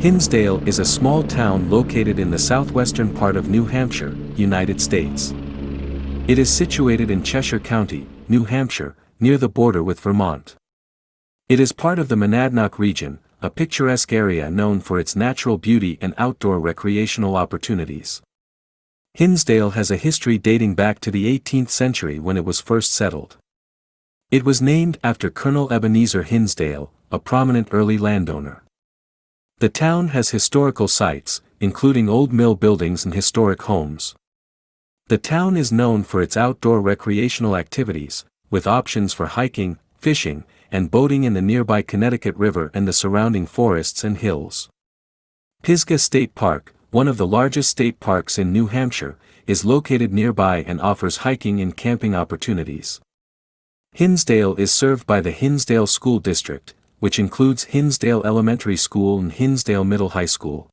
Hinsdale is a small town located in the southwestern part of New Hampshire, United States. It is situated in Cheshire County, New Hampshire, near the border with Vermont. It is part of the Monadnock Region, a picturesque area known for its natural beauty and outdoor recreational opportunities. Hinsdale has a history dating back to the 18th century when it was first settled. It was named after Colonel Ebenezer Hinsdale, a prominent early landowner. The town has historical sites, including old mill buildings and historic homes. The town is known for its outdoor recreational activities, with options for hiking, fishing, and boating in the nearby Connecticut River and the surrounding forests and hills. Pisgah State Park, one of the largest state parks in New Hampshire, is located nearby and offers hiking and camping opportunities. Hinsdale is served by the Hinsdale School District, which includes Hinsdale Elementary School and Hinsdale Middle High School.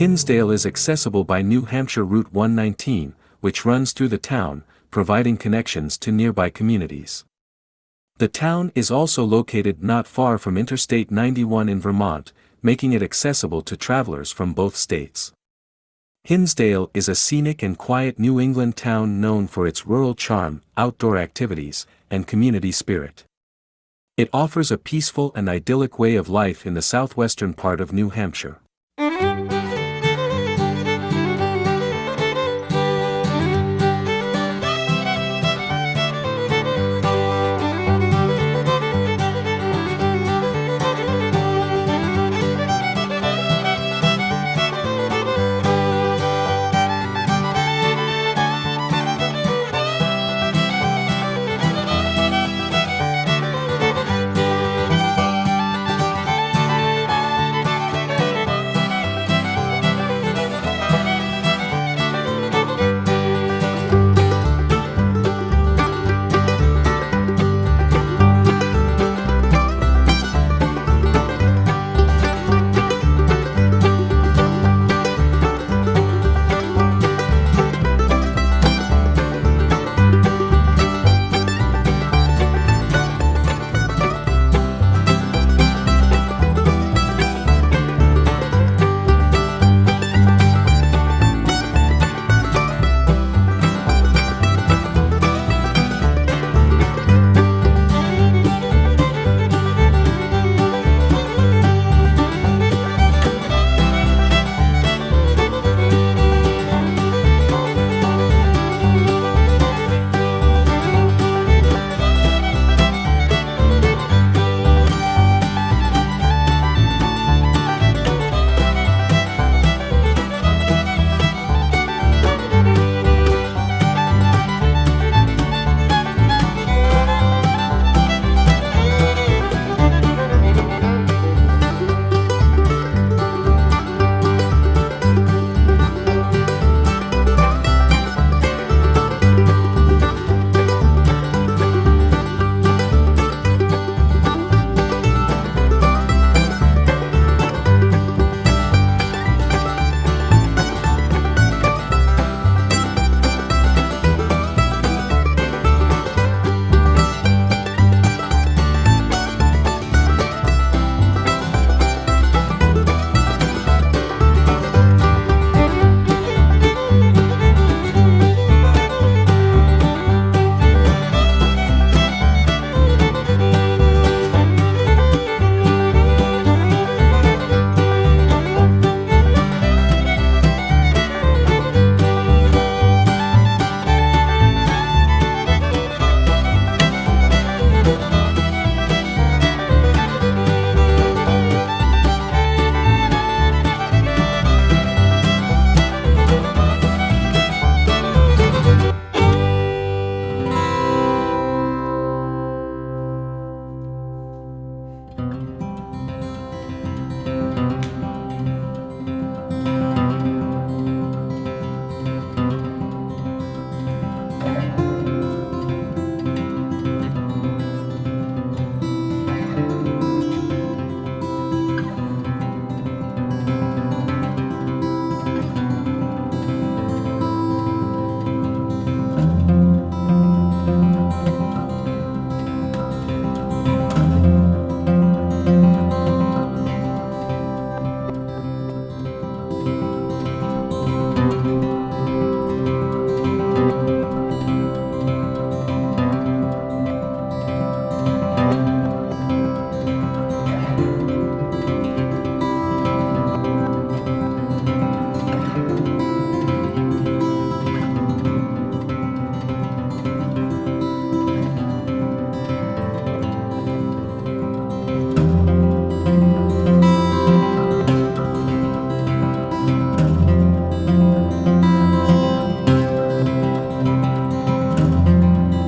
Hinsdale is accessible by New Hampshire Route 119, which runs through the town, providing connections to nearby communities. The town is also located not far from Interstate 91 in Vermont, making it accessible to travelers from both states. Hinsdale is a scenic and quiet New England town known for its rural charm, outdoor activities, and community spirit. It offers a peaceful and idyllic way of life in the southwestern part of New Hampshire.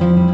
Vermont.